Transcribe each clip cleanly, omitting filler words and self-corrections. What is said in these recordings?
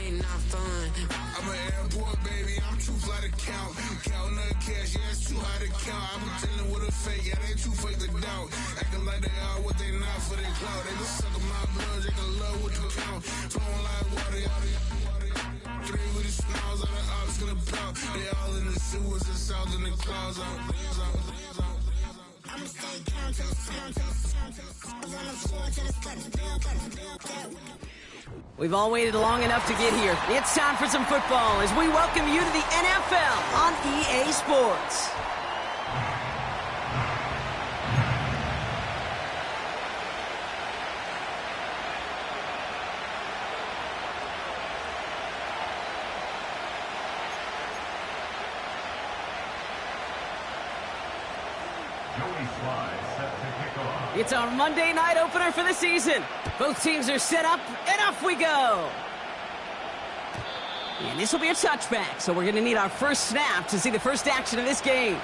ain't not fun. I'm an airport baby, I'm too fly to count. Counting the cash, yeah, it's too high to count. I'm pretending with a fake, yeah, they too fake to doubt. Acting like they are what they not for their clout. They just sucking my blood, they can love what you count. Flowing like water, three with the smiles on the ops gonna pout. They all in the sewers and south in the clouds. I'ma stay count to the sound, on the floor to the cut. We've all waited long enough to get here. It's time for some football as we welcome you to the NFL on EA Sports. It's our Monday night opener for the season. Both teams are set up, and off we go. And this will be a touchback, so we're going to need our first snap to see the first action of this game.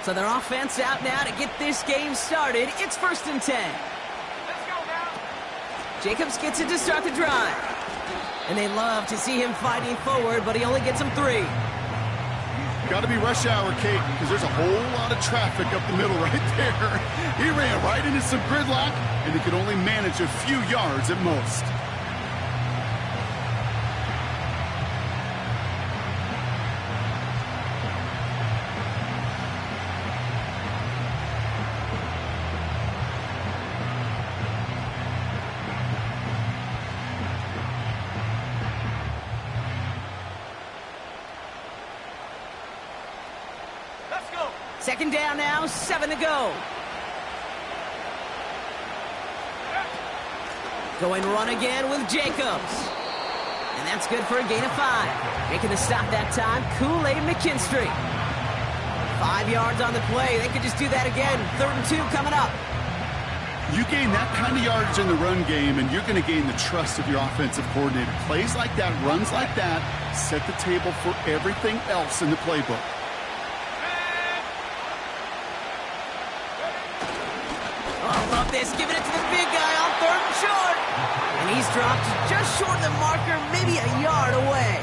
So their offense out now to get this game started. It's 1st and 10. Let's go now. Jacobs gets it to start the drive. And they love to see him fighting forward, but he only gets them 3. Got to be rush hour, Kate, because there's a whole lot of traffic up the middle right there. He ran right into some gridlock, and he could only manage a few yards at most. Second down now, 7 to go. Going run again with Jacobs. And that's good for a gain of 5. Making the stop that time, Kool-Aid McKinstry. 5 yards on the play. They could just do that again. 3rd and 2 coming up. You gain that kind of yardage in the run game, and you're going to gain the trust of your offensive coordinator. Plays like that, runs like that, set the table for everything else in the playbook. This, giving it to the big guy on 3rd and short. And he's dropped just short of the marker, maybe a yard away.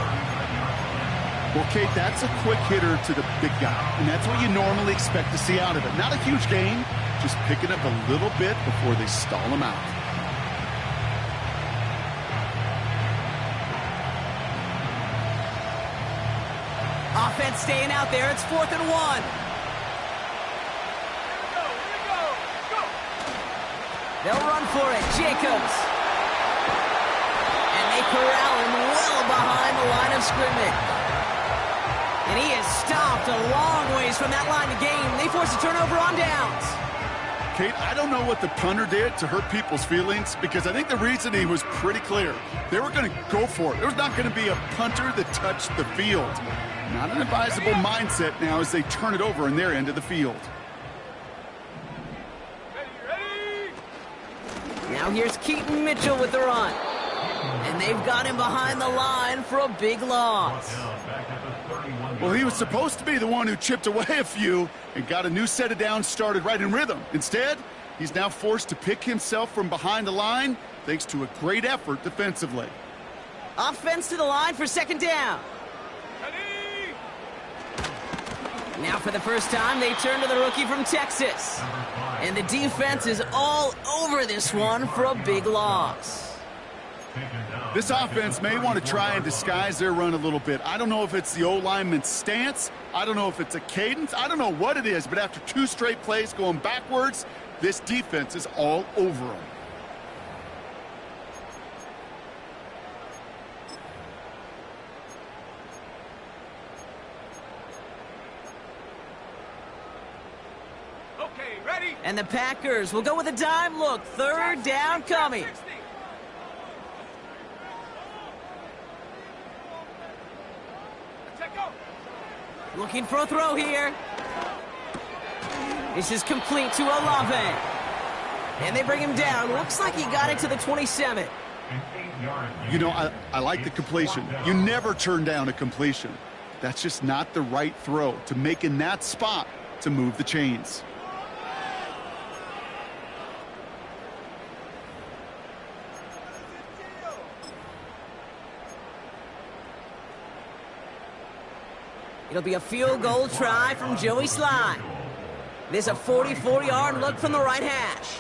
Well, Kate, that's a quick hitter to the big guy, and that's what you normally expect to see out of it. Not a huge gain, just picking up a little bit before they stall him out. Offense staying out there. It's 4th and 1. They'll run for it. Jacobs. And they corral him well behind the line of scrimmage. And he is stopped a long ways from that line of game. They force a turnover on downs. Kate, I don't know what the punter did to hurt people's feelings, because I think the reasoning was pretty clear. They were going to go for it. There was not going to be a punter that touched the field. Not an advisable mindset now as they turn it over in their end of the field. Now here's Keaton Mitchell with the run. And they've got him behind the line for a big loss. Well, he was supposed to be the one who chipped away a few and got a new set of downs started right in rhythm. Instead, he's now forced to pick himself from behind the line thanks to a great effort defensively. Offense to the line for 2nd down. Now for the first time, they turn to the rookie from Texas. And the defense is all over this one for a big loss. This offense may want to try and disguise their run a little bit. I don't know if it's the O-lineman's stance. I don't know if it's a cadence. I don't know what it is, but after 2 straight plays going backwards, this defense is all over them. Okay, And the Packers will go with a dime look. Third down coming. Looking for a throw here. This is complete to Olave. And they bring him down. Looks like he got it to the 27. You know, I like the completion. You never turn down a completion. That's just not the right throw to make in that spot to move the chains. It'll be a field goal try from Joey Slye. There's a 44-yard look from the right hash.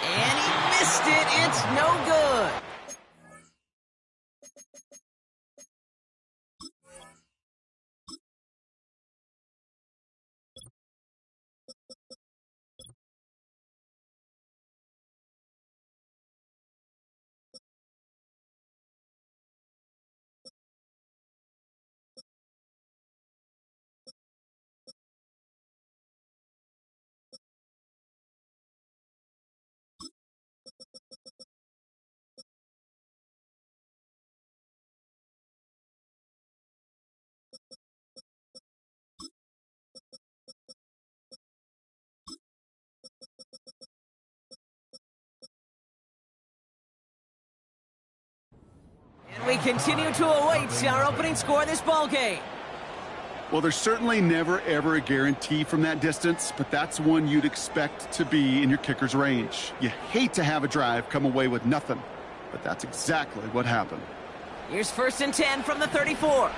And he missed it. It's no good. And we continue to await our opening score of this ballgame. Well, there's certainly never, ever a guarantee from that distance, but that's one you'd expect to be in your kicker's range. You hate to have a drive come away with nothing, but that's exactly what happened. Here's 1st and 10 from the 34.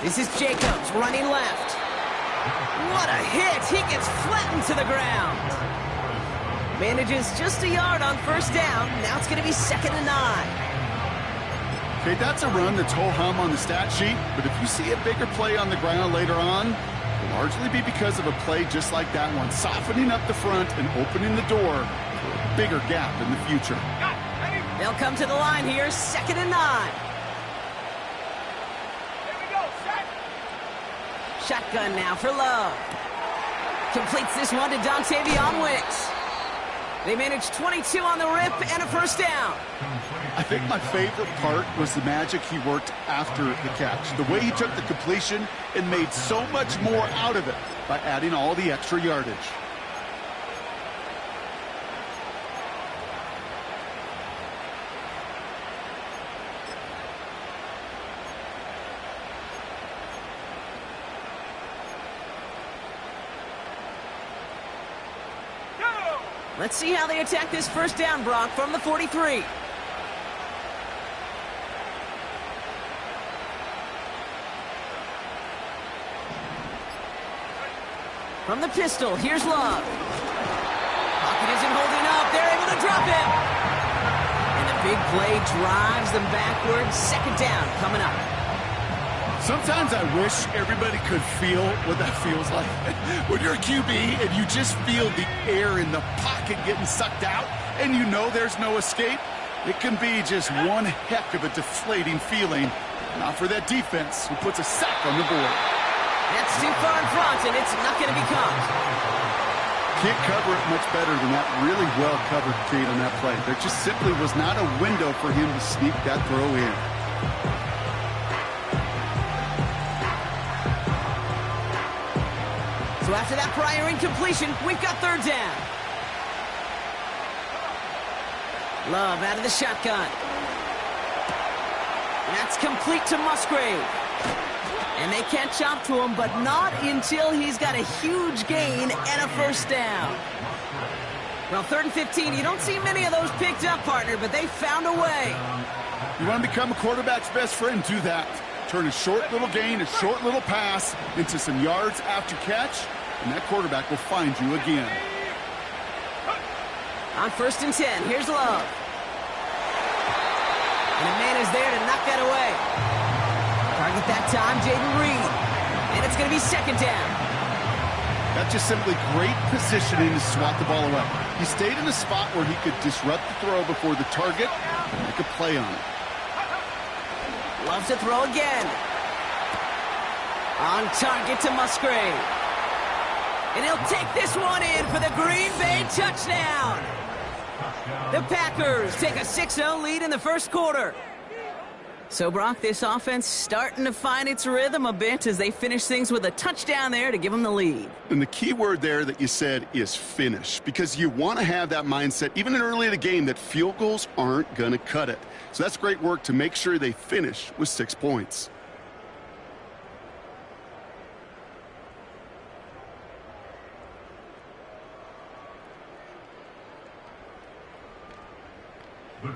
This is Jacobs running left. What a hit! He gets flattened to the ground. Manages just a yard on 1st down. Now it's going to be 2nd and 9. Okay, that's a run that's ho-hum on the stat sheet, but if you see a bigger play on the ground later on, it'll largely be because of a play just like that one, softening up the front and opening the door for a bigger gap in the future. They'll come to the line here, 2nd and 9. Shotgun now for Love. Completes this one to Dontavion Wicks. They managed 22 on the rip and a 1st down. I think my favorite part was the magic he worked after the catch. The way he took the completion and made so much more out of it by adding all the extra yardage. Let's see how they attack this 1st down, Brock, from the 43. From the pistol, here's Love. Pocket isn't holding up. They're able to drop it. And the big play drives them backwards. 2nd down coming up. Sometimes I wish everybody could feel what that feels like. When you're a QB and you just feel the air in the pocket getting sucked out and you know there's no escape, it can be just one heck of a deflating feeling. Not for that defense who puts a sack on the board. That's too far in front, and it's not going to be caught. Can't cover it much better than that really well-covered feed on that play. There just simply was not a window for him to sneak that throw in. So after that prior incompletion, we've got 3rd down. Love out of the shotgun. That's complete to Musgrave. And they can't chop to him, but not until he's got a huge gain and a 1st down. Well, 3rd and 15, you don't see many of those picked up, partner, but they found a way. You want to become a quarterback's best friend, do that. Turn a short little gain, a short little pass into some yards after catch, and that quarterback will find you again. On 1st and 10, here's Love. And a man is there to knock that away. Target that time, Jaden Reed. And it's going to be 2nd down. That's just simply great positioning to swat the ball away. He stayed in a spot where he could disrupt the throw before the target and make a play on it. Loves to throw again. On target to Musgrave. And he'll take this one in for the Green Bay touchdown. The Packers take a 6-0 lead in the first quarter. So, Brock, this offense starting to find its rhythm a bit as they finish things with a touchdown there to give them the lead. And the key word there that you said is finish, because you want to have that mindset, even early in the game, that field goals aren't going to cut it. So that's great work to make sure they finish with 6 points.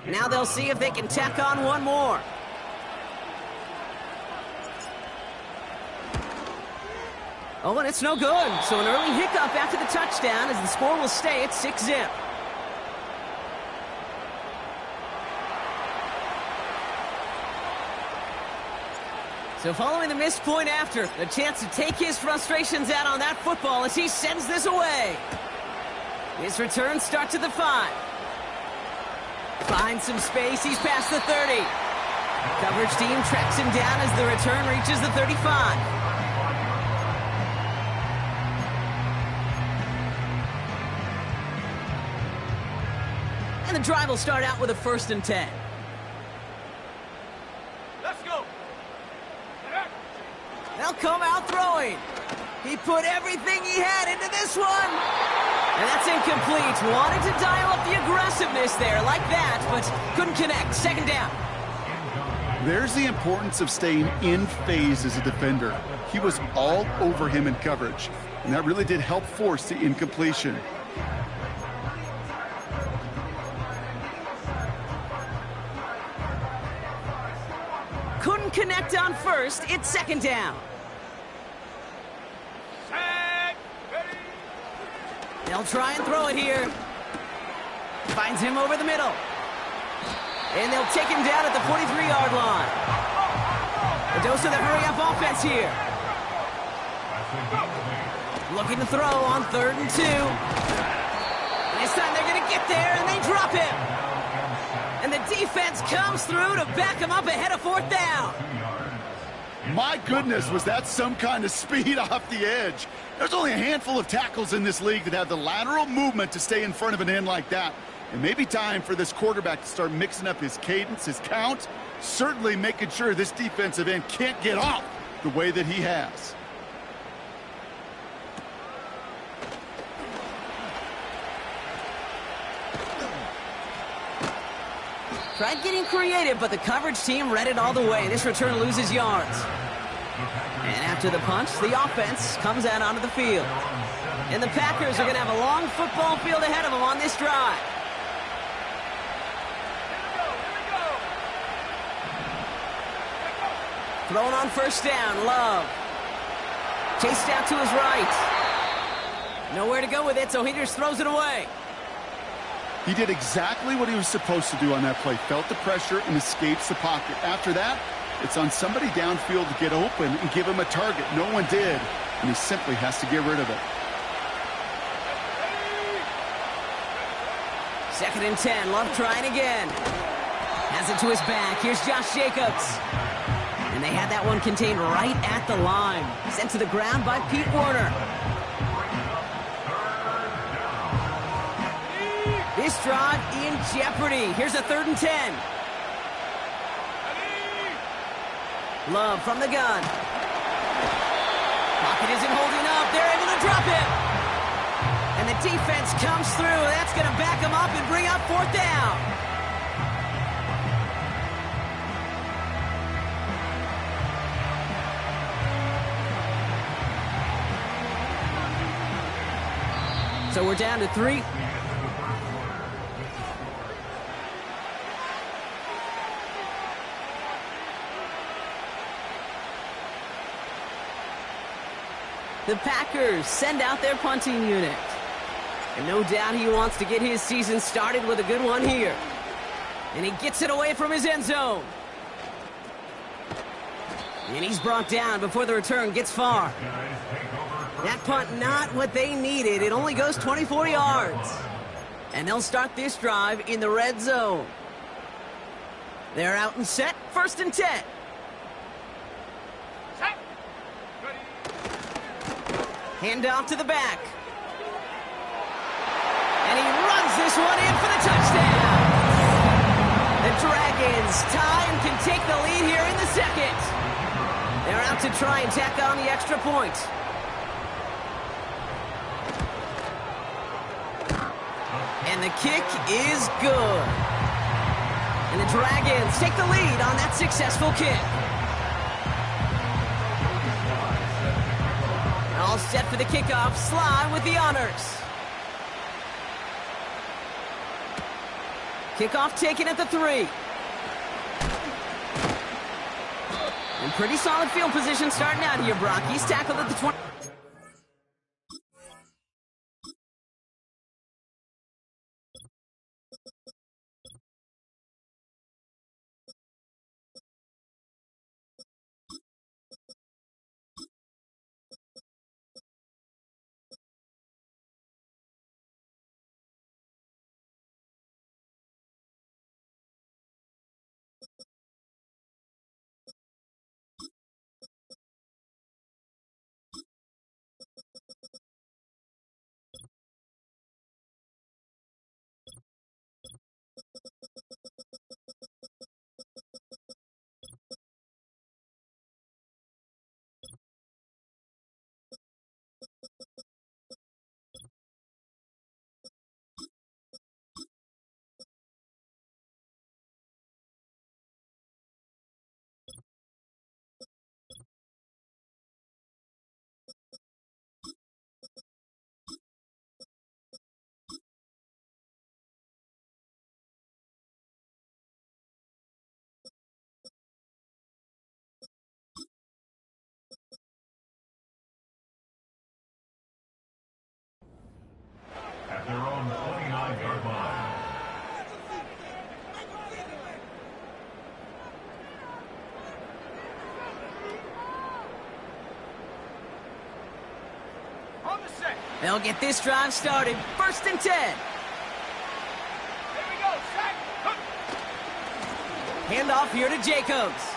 Now they'll see if they can tack on one more. Oh, and it's no good. So an early hiccup after the touchdown as the score will stay at 6-0. So following the missed point after, the chance to take his frustrations out on that football as he sends this away. His return starts at the 5. Finds some space, he's past the 30. Coverage team tracks him down as the return reaches the 35. And the drive will start out with a 1st and 10. Let's go. They'll come out throwing. He put everything he had into this one. And that's incomplete. Wanted to dial up the aggressiveness there like that, but couldn't connect. 2nd down. There's the importance of staying in phase as a defender. He was all over him in coverage, and that really did help force the incompletion. Couldn't connect on 1st. It's 2nd down. They'll try and throw it here. Finds him over the middle. And they'll take him down at the 43-yard line. A dose of the hurry-up offense here. Looking to throw on 3rd and 2. And this time they're going to get there, and they drop him. And the defense comes through to back him up ahead of 4th down. My goodness, was that some kind of speed off the edge. There's only a handful of tackles in this league that have the lateral movement to stay in front of an end like that. It may be time for this quarterback to start mixing up his cadence, his count, certainly making sure this defensive end can't get off the way that he has. Tried getting creative, but the coverage team read it all the way. This return loses yards. And after the punch, the offense comes out onto the field. And the Packers are going to have a long football field ahead of them on this drive. Thrown on 1st down, Love. Chased out to his right. Nowhere to go with it, so he just throws it away. He did exactly what he was supposed to do on that play. Felt the pressure and escapes the pocket. After that, it's on somebody downfield to get open and give him a target. No one did, and he simply has to get rid of it. 2nd and 10, Love trying again. Has it to his back. Here's Josh Jacobs. And they had that one contained right at the line. Sent to the ground by Pete Werner. This drive in jeopardy. Here's a 3rd and 10. Love from the gun. Pocket isn't holding up. They're able to drop him. And the defense comes through. That's going to back him up and bring up 4th down. So we're down to 3. The Packers send out their punting unit. And no doubt he wants to get his season started with a good one here. And he gets it away from his end zone. And he's brought down before the return gets far. That punt not what they needed. It only goes 24 yards. And they'll start this drive in the red zone. They're out and set. 1st and 10. Set. Ready. Hand off to the back. And he runs this one in for the touchdown. The Dragons tie and can take the lead here in the second. They're out to try and tack on the extra point. And the kick is good. And the Dragons take the lead on that successful kick. All set for the kickoff. Sly with the honors. Kickoff taken at the 3. And pretty solid field position starting out here, Brock. He's tackled at the 20. At their own 29-yard line. On the set. They'll get this drive started. 1st and 10. Here we go, set. Hand off here to Jacobs.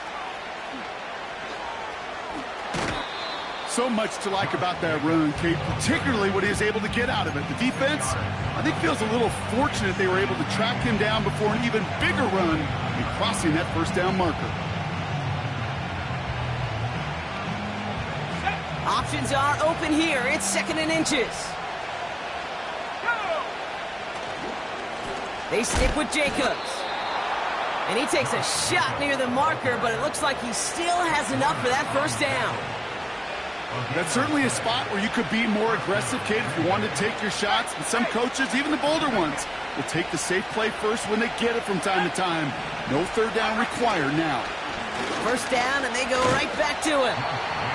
So much to like about that run, Kate, particularly what he was able to get out of it. The defense, I think, feels a little fortunate they were able to track him down before an even bigger run and crossing that first down marker. Options are open here. It's 2nd and inches. They stick with Jacobs. And he takes a shot near the marker, but it looks like he still has enough for that first down. That's certainly a spot where you could be more aggressive, Kate, if you wanted to take your shots. But some coaches, even the bolder ones, will take the safe play first when they get it from time to time. No 3rd down required now. First down, and they go right back to him.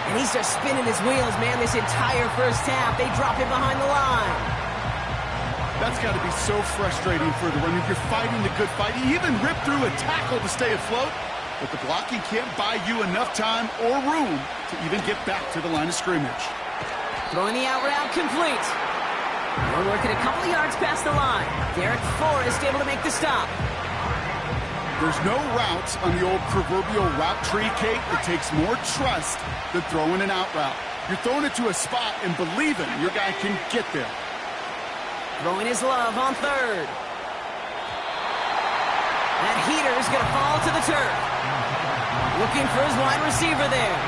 And he's just spinning his wheels, man, this entire first half. They drop him behind the line. That's got to be so frustrating for the runner. You're fighting the good fight. He even ripped through a tackle to stay afloat. But the blocking can't buy you enough time or room to even get back to the line of scrimmage. Throwing the out route complete. We're working a couple of yards past the line. Derek Forrest able to make the stop. There's no routes on the old proverbial route tree, Kate. It takes more trust than throwing an out route. You're throwing it to a spot and believing your guy can get there. Throwing his love on 3rd. That heater is going to fall to the turf. Looking for his wide receiver there.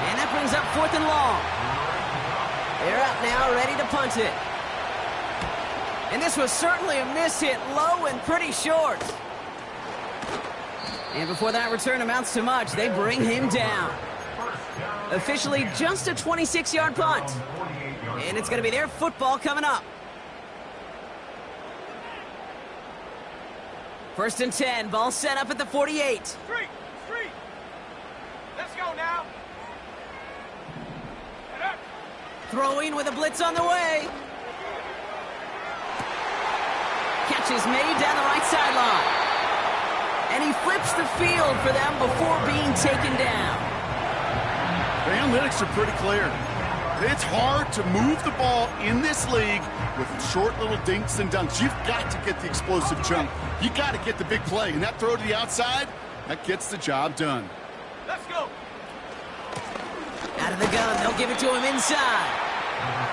And that brings up 4th and long. They're out now, ready to punt it. And this was certainly a miss hit, low and pretty short. And before that return amounts to much, they bring him down. Officially just a 26-yard punt. And it's going to be their football coming up. 1st and 10, ball set up at the 48. Street. Let's go now. Throwing with a blitz on the way. Catch is made down the right sideline. And he flips the field for them before being taken down. The analytics are pretty clear. It's hard to move the ball in this league with short little dinks and dunks. You've got to get the explosive jump. You got to get the big play. And that throw to the outside, that gets the job done. Let's go. Out of the gun, they'll give it to him inside.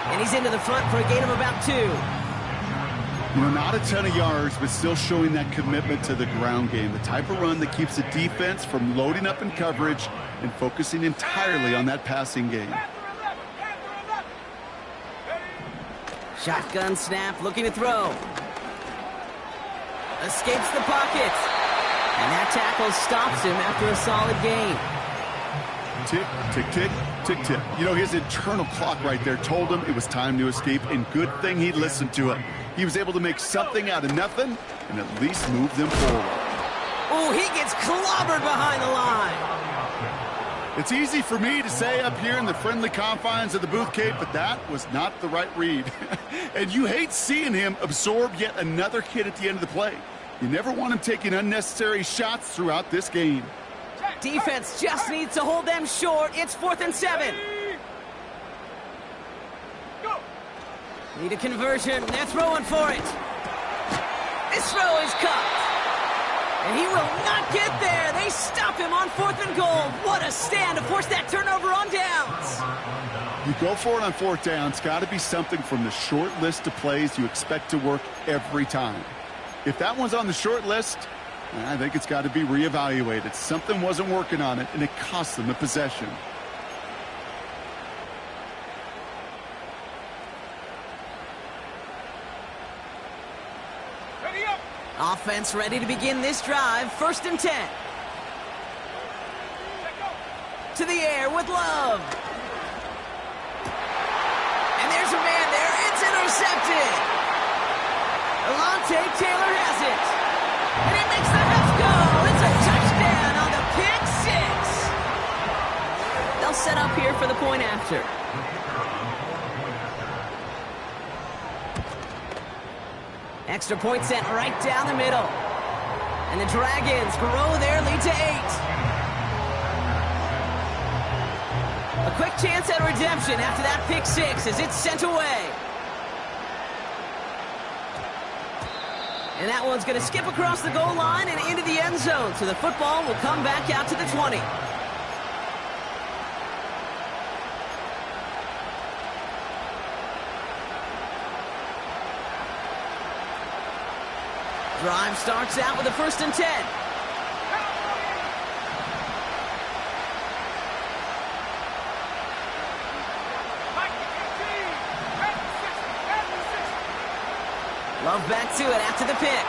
And he's into the front for a gain of about 2. You know, not a ton of yards, but still showing that commitment to the ground game. The type of run that keeps the defense from loading up in coverage and focusing entirely on that passing game. Shotgun snap, looking to throw. Escapes the pocket. And that tackle stops him after a solid gain. Tick, tick, tick, tick, tick. You know, his internal clock right there told him it was time to escape, and good thing he listened to it. He was able to make something out of nothing and at least move them forward. Oh, he gets clobbered behind the line. It's easy for me to say up here in the friendly confines of the booth, Kate, but that was not the right read. And you hate seeing him absorb yet another hit at the end of the play. You never want him taking unnecessary shots throughout this game. Defense just needs to hold them short. It's 4th and 7. Go. Need a conversion. They're throwing for it. This throw is cut. And he will not get there. They stop him on 4th and goal. What a stand to force that turnover on downs. You go for it on 4th down. It's got to be something from the short list of plays you expect to work every time. If that one's on the short list, I think it's got to be reevaluated. Something wasn't working on it, and it cost them the possession. Ready up. Offense ready to begin this drive. 1st and 10. Let go. To the air with Love. And there's a man there. It's intercepted. Alontae Taylor has it. And he makes the half go. It's a touchdown on the pick 6. They'll set up here for the point after. Extra point sent right down the middle. And the Dragons grow their lead to 8. A quick chance at redemption after that pick 6 as it's sent away. And that one's going to skip across the goal line and into the end zone. So the football will come back out to the 20. Drive starts out with a 1st and 10. Love back to it after the pick.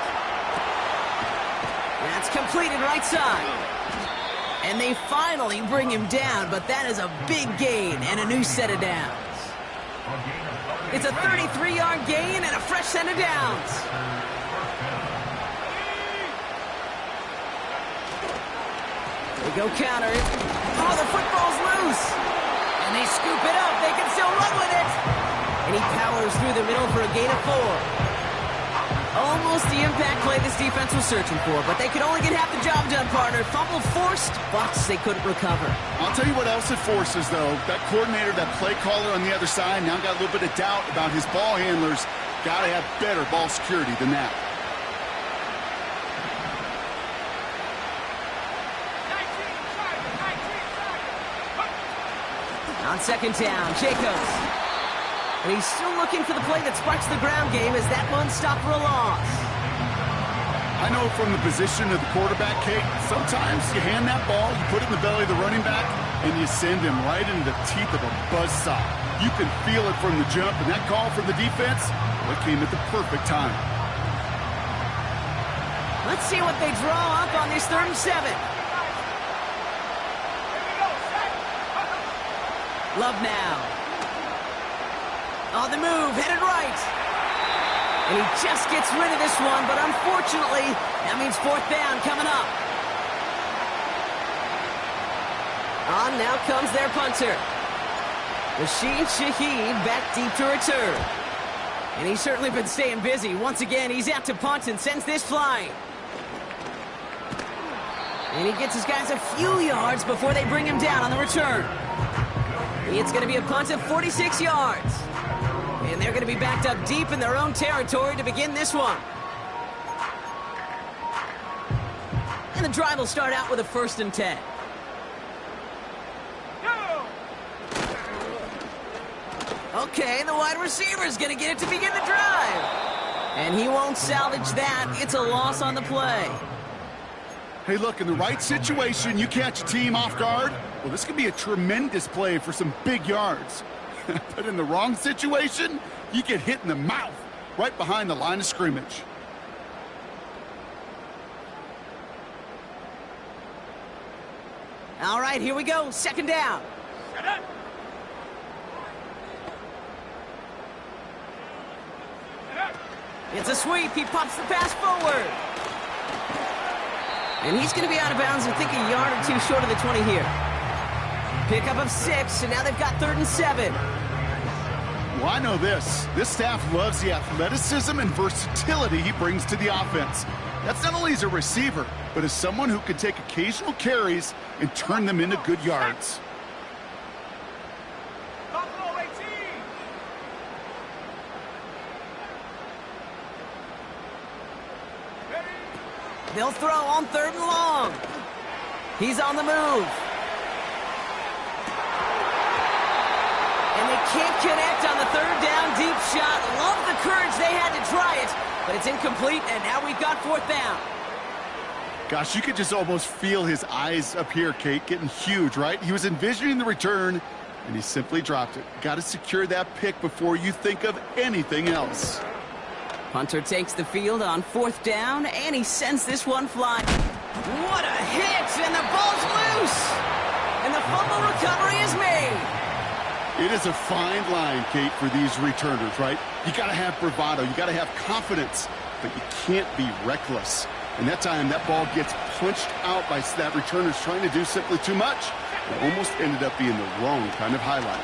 That's completed right side. And they finally bring him down, but that is a big gain and a new set of downs. It's a 33-yard gain and a fresh set of downs. They go counter. Oh, the football's loose. And they scoop it up. They can still run with it. And he powers through the middle for a gain of 4. Almost the impact play this defense was searching for, but they could only get half the job done, partner. Fumble forced, but they couldn't recover. I'll tell you what else it forces, though. That coordinator, that play caller on the other side, now got a little bit of doubt about his ball handlers. Got to have better ball security than that. 19, On 2nd down, Jacobs. And he's still looking for the play that sparks the ground game as that one stopped for a loss. I know from the position of the quarterback, Kate, sometimes you hand that ball, you put it in the belly of the running back, and you send him right into the teeth of a buzzsaw. You can feel it from the jump, and that call from the defense, well, it came at the perfect time. Let's see what they draw up on this 3rd and 7. Love now. On the move, headed right. And he just gets rid of this one, but unfortunately, that means 4th down coming up. On now comes their punter. Rashid Shaheed back deep to return. And he's certainly been staying busy. Once again, he's out to punt and sends this flying. And he gets his guys a few yards before they bring him down on the return. It's going to be a punt of 46 yards. And they're going to be backed up deep in their own territory to begin this one. And the drive will start out with a 1st and 10. Okay, the wide receiver's going to get it to begin the drive. And he won't salvage that. It's a loss on the play. Hey, look, in the right situation, you catch a team off guard. Well, this could be a tremendous play for some big yards. But in the wrong situation, you get hit in the mouth right behind the line of scrimmage. All right, here we go. Second down. Set up. Set up. It's a sweep. He pops the pass forward. And he's going to be out of bounds, I think, a yard or two short of the 20 here. Pickup of 6, and now they've got 3rd and 7. Well, I know this. This staff loves the athleticism and versatility he brings to the offense. That's not only as a receiver, but as someone who can take occasional carries and turn them into good yards. Buffalo 18. Ready. They'll throw on 3rd and long. He's on the move. And they can't connect on the 3rd down deep shot. Love the courage they had to try it, but it's incomplete, and now we've got 4th down. Gosh, you could just almost feel his eyes up here, Kate, getting huge, right? He was envisioning the return, and he simply dropped it. Got to secure that pick before you think of anything else. Punter takes the field on 4th down, and he sends this one flying. What a hit, and the ball's loose. And the fumble recovery is made. It is a fine line, Kate, for these returners, right? You got to have bravado. You got to have confidence, but you can't be reckless. And that time, that ball gets punched out by that returner's trying to do simply too much. It almost ended up being the wrong kind of highlight.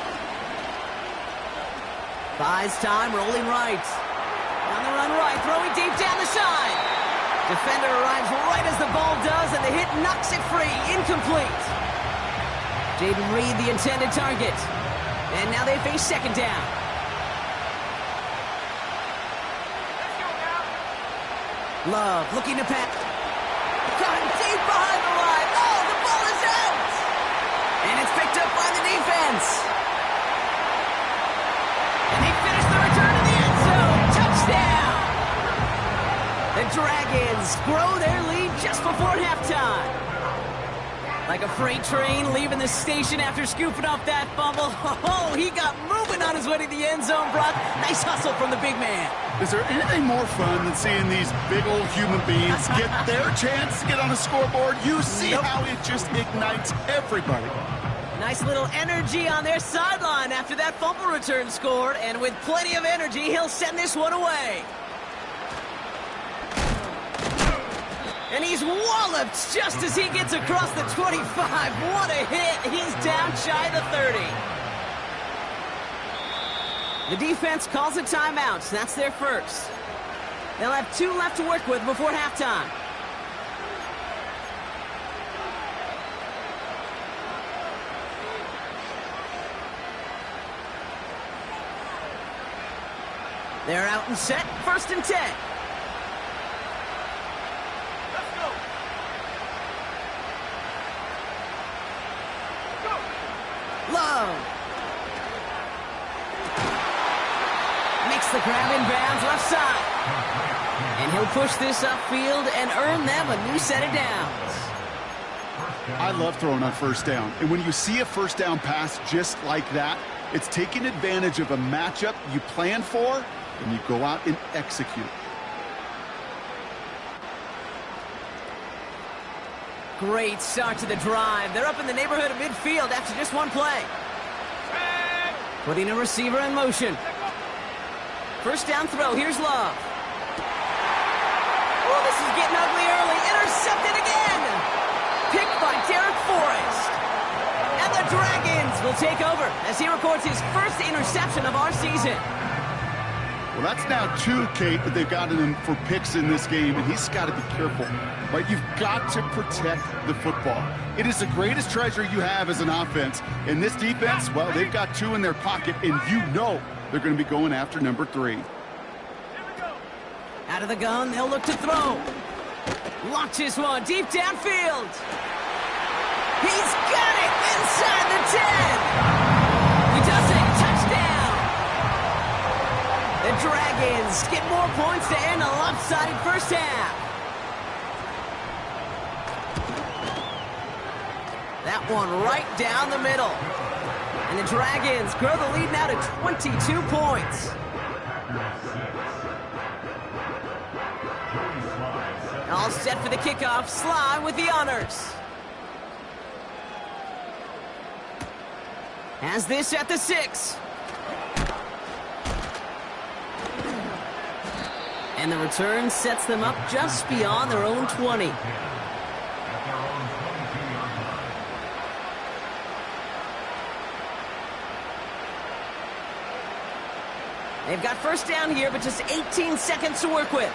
Buys time, rolling right. On the run right, throwing deep down the side. Defender arrives right as the ball does, and the hit knocks it free. Incomplete. Jaden Reed, the intended target. And now they face 2nd down. Let's go now. Love looking to pass. Caught deep behind the line. Oh, the ball is out. And it's picked up by the defense. And they finish the return to the end zone. Touchdown. The Dragons grow their lead just before halftime. Like a freight train leaving the station after scooping up that fumble. Oh, he got moving on his way to the end zone, Brock. Nice hustle from the big man. Is there anything more fun than seeing these big old human beings get their chance to get on a scoreboard? You see how it just ignites everybody. Nice little energy on their sideline after that fumble return scored, and with plenty of energy, he'll send this one away. And he's walloped just as he gets across the 25. What a hit. He's down shy of the 30. The defense calls a timeout. That's their first. They'll have 2 left to work with before halftime. They're out and set. 1st and 10. Let's go. Go. Love. Makes the grab in bounds left side. And he'll push this upfield and earn them a new set of downs. I love throwing on 1st down. And when you see a 1st down pass just like that, it's taking advantage of a matchup you plan for, and you go out and execute. Great start to the drive. They're up in the neighborhood of midfield after just one play. Red. Putting a receiver in motion. 1st down throw. Here's Love. Oh, this is getting ugly early. Intercepted again. Picked by Derek Forrest. And the Dragons will take over as he records his 1st interception of our season. Well, that's now 2, Kate, that they've gotten him for picks in this game, and he's got to be careful, right? You've got to protect the football. It is the greatest treasure you have as an offense. And this defense, well, they've got 2 in their pocket, and you know they're going to be going after number 3. Here we go. Out of the gun, they'll look to throw. Launches one deep downfield. He's got it inside the 10. He does it. Touchdown. Dragons get more points to end a lopsided first half. That one right down the middle. And the Dragons grow the lead now to 22 points. All set for the kickoff. Sly with the honors. Has this at the 6. And the return sets them up just beyond their own 20. They've got first down here, but just 18 seconds to work with.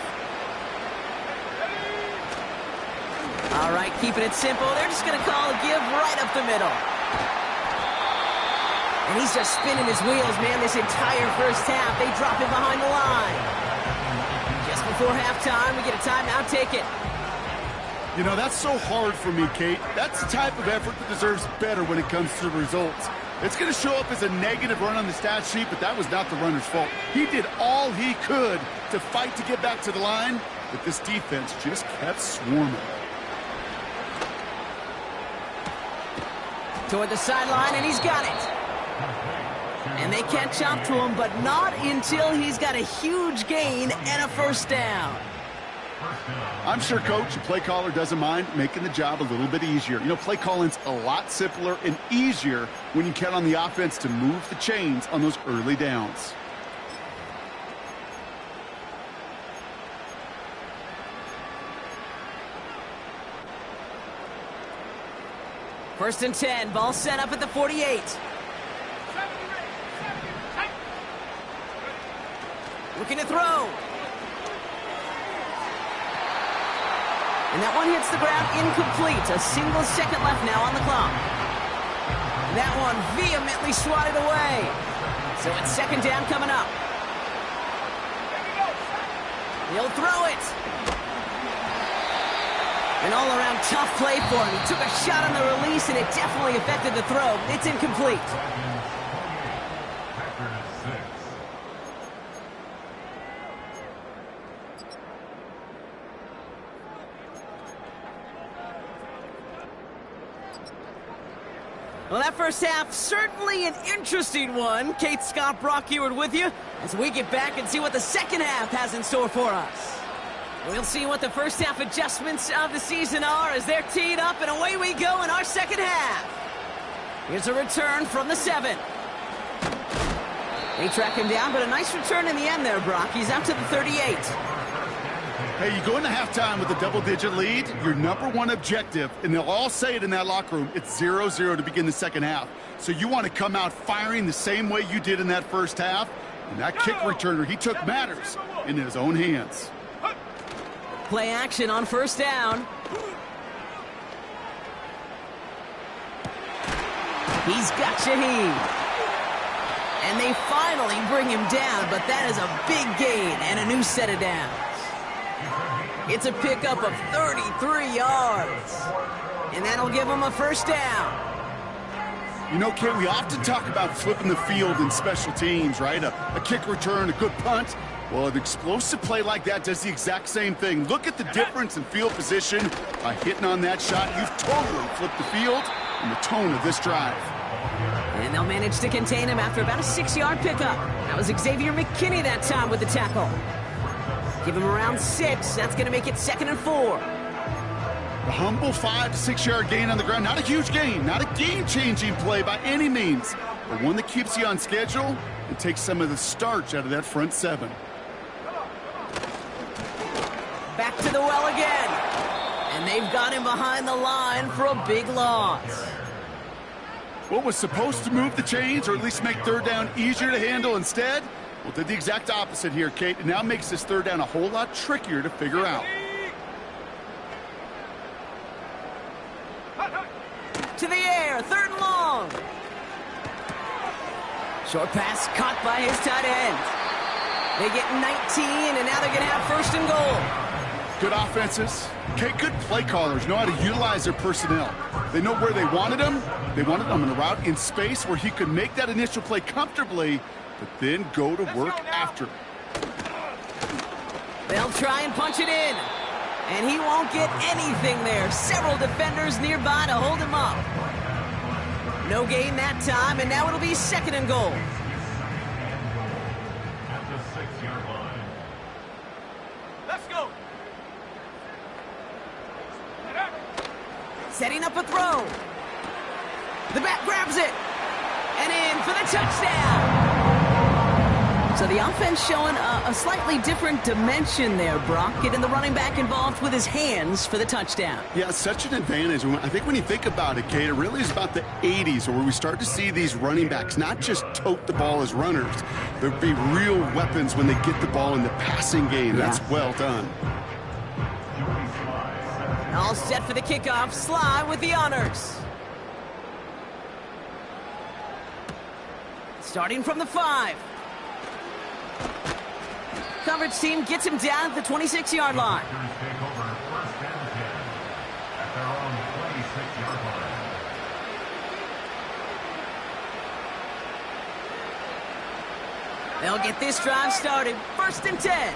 All right, keeping it simple. They're just going to call a give right up the middle. And he's just spinning his wheels, man, this entire first half. They drop him behind the line. Just before halftime, we get a timeout. Take it. You know, that's so hard for me, Kate. That's the type of effort that deserves better when it comes to the results. It's going to show up as a negative run on the stat sheet, but that was not the runner's fault. He did all he could to fight to get back to the line, but this defense just kept swarming. Toward the sideline, and he's got it. And they catch up to him, but not until he's got a huge gain and a first down. I'm sure coach and play caller doesn't mind making the job a little bit easier. You know, play calling's a lot simpler and easier when you count on the offense to move the chains on those early downs. First and 10, ball set up at the 48. Looking to throw. And that one hits the ground incomplete. A single second left now on the clock. That one vehemently swatted away. So it's second down coming up. He'll throw it. An all-around tough play for him. He took a shot on the release, and it definitely affected the throw. It's incomplete. Well, that first half, certainly an interesting one. Kate, Scott, Brock Ewart with you as we get back and see what the second half has in store for us. We'll see what the first half adjustments of the season are as they're teed up, and away we go in our second half. Here's a return from the 7. They track him down, but a nice return in the end there, Brock. He's out to the 38. Hey, you go into halftime with a double-digit lead, your number one objective, and they'll all say it in that locker room, it's 0-0 to begin the second half. So you want to come out firing the same way you did in that first half, and that kick returner, he took matters in his own hands. Play action on first down. He's got Shaheed. And they finally bring him down, but that is a big gain and a new set of downs. It's a pickup of 33 yards. And that'll give him a first down. You know, Kate, we often talk about flipping the field in special teams, right? A kick return, a good punt. Well, an explosive play like that does the exact same thing. Look at the difference in field position. By hitting on that shot, you've totally flipped the field and the tone of this drive. And they'll manage to contain him after about a 6-yard pickup. That was Xavier McKinney that time with the tackle. Give him around 6. That's going to make it 2nd and 4. A humble 5 to 6 yard gain on the ground. Not a huge gain, not a game-changing play by any means, but one that keeps you on schedule and takes some of the starch out of that front 7. Back to the well again. And they've got him behind the line for a big loss. What was supposed to move the chains, or at least make third down easier to handle instead, well, did the exact opposite here, Kate. It now makes this third down a whole lot trickier to figure out. To the air, 3rd and long. Short pass caught by his tight end. They get 19, and now they're going to have 1st and goal. Good offenses. Okay, good play callers know how to utilize their personnel. They know where they wanted him. They wanted him in a route in space where he could make that initial play comfortably, but then go to work after. They'll try and punch it in. And he won't get anything there. Several defenders nearby to hold him up. No gain that time, and now it'll be 2nd and goal. At the 6-yard line. Let's go. Setting up a throw. The back grabs it. And in for the touchdown. So the offense showing a slightly different dimension there, Brock. Getting the running back involved with his hands for the touchdown. Yeah, such an advantage. I think when you think about it, Kate, it really is about the 80s where we start to see these running backs not just tote the ball as runners, but be real weapons when they get the ball in the passing game. Yeah. That's well done. All set for the kickoff. Sly with the honors. Starting from the 5. Coverage team gets him down at the 26-yard line. Packers take over 1st and 10 at their own 26-yard line. They'll get this drive started. 1st and 10.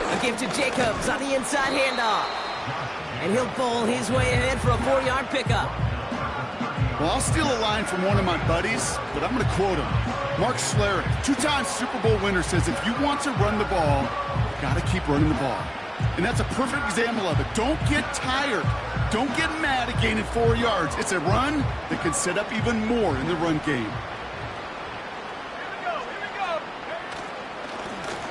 A give to Jacobs on the inside handoff. And he'll bowl his way ahead for a 4-yard pickup. Well, I'll steal a line from one of my buddies, but I'm going to quote him. Mark Schlereth, 2-time Super Bowl winner, says if you want to run the ball, you got to keep running the ball. And that's a perfect example of it. Don't get tired. Don't get mad at gaining 4 yards. It's a run that can set up even more in the run game.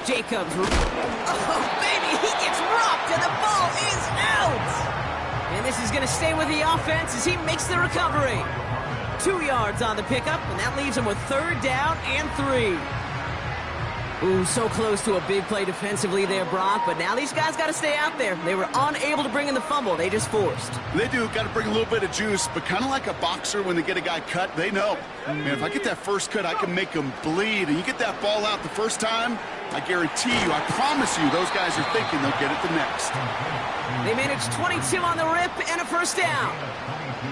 Jacobs. Oh, baby, he gets rocked, and the ball is out. And this is going to stay with the offense as he makes the recovery. 2 yards on the pickup, and that leaves him with 3rd down and 3. Ooh, so close to a big play defensively there, Brock, but now these guys got to stay out there. They were unable to bring in the fumble. They just forced. They do. Got to bring a little bit of juice, but kind of like a boxer when they get a guy cut, they know. Man, if I get that first cut, I can make them bleed. And you get that ball out the first time, I guarantee you, I promise you, those guys are thinking they'll get it the next. They managed 22 on the rip and a 1st down.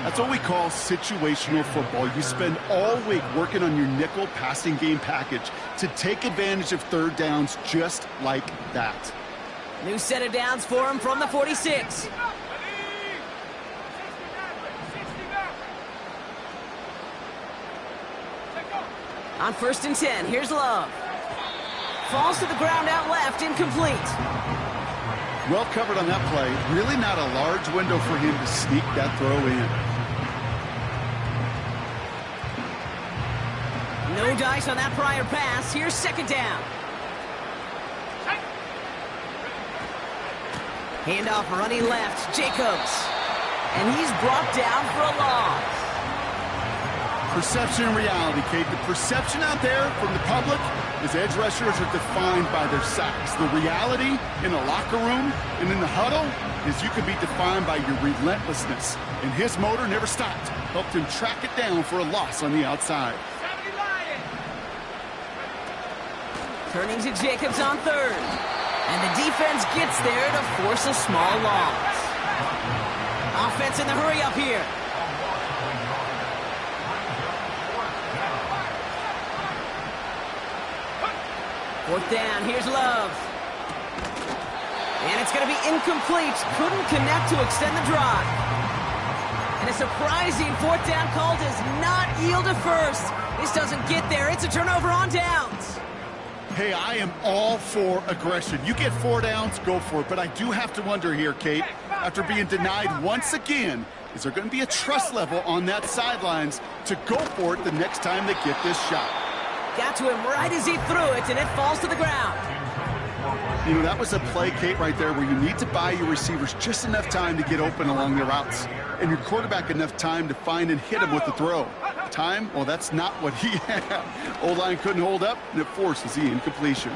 That's what we call situational football. You spend all week working on your nickel passing game package to take advantage of 3rd downs just like that. New set of downs for him from the 46. On 1st and 10, here's Love. Falls to the ground out left, incomplete. Well covered on that play. Really not a large window for him to sneak that throw in. No dice on that prior pass. Here's 2nd down. Handoff running left. Jacobs. And he's brought down for a loss. Perception and reality, Kate. The perception out there from the public is edge rushers are defined by their sacks. The reality in the locker room and in the huddle is you can be defined by your relentlessness. And his motor never stopped. Helped him track it down for a loss on the outside. Turning to Jacobs on 3rd. And the defense gets there to force a small loss. Offense in the hurry up here. Fourth down, here's Love. And it's going to be incomplete. Couldn't connect to extend the drive. And a surprising 4th down call does not yield a 1st. This doesn't get there. It's a turnover on downs. Hey, I am all for aggression. You get 4 downs, go for it. But I do have to wonder here, Kate, after being denied once again, is there going to be a trust level on that sidelines to go for it the next time they get this shot? Got to him right as he threw it, and it falls to the ground. You know, that was a play, Kate, right there where you need to buy your receivers just enough time to get open along their routes. And your quarterback enough time to find and hit him with the throw. Time? Well, that's not what he had. O-line couldn't hold up, and it forces the incompletion.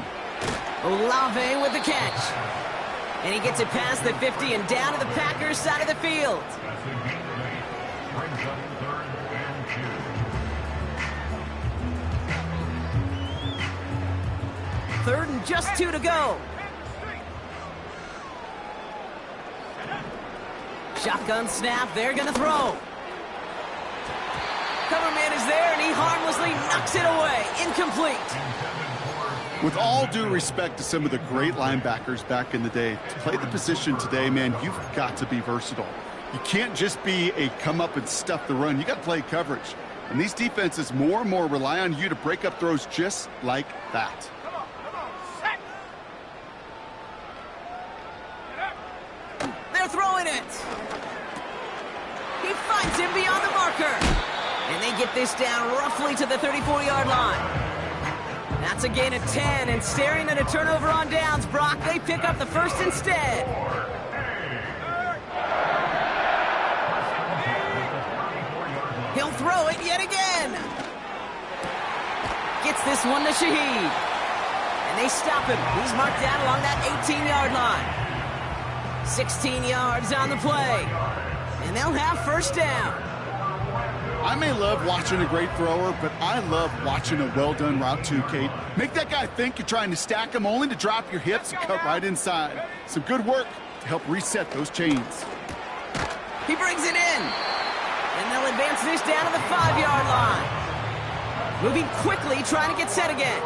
Olave with the catch. And he gets it past the 50 and down to the Packers side of the field. Third and just 2 to go. Shotgun snap, they're going to throw. Cover man is there, and he harmlessly knocks it away. Incomplete. With all due respect to some of the great linebackers back in the day, to play the position today, man, you've got to be versatile. You can't just be a come up and stuff the run. You got to play coverage. And these defenses more and more rely on you to break up throws just like that. They're throwing it. He finds him beyond the marker. And they get this down roughly to the 34-yard line. That's a gain of 10, and staring at a turnover on downs, Brock, they pick up the first instead. He'll throw it yet again. Gets this one to Shaheed. And they stop him. He's marked down along that 18-yard line. 16 yards on the play. And they'll have first down. I may love watching a great thrower, but I love watching a well-done route too, Kate. Make that guy think you're trying to stack him only to drop your hips and cut right inside. Some good work to help reset those chains. He brings it in. And they'll advance this down to the 5-yard line. Moving quickly, trying to get set again.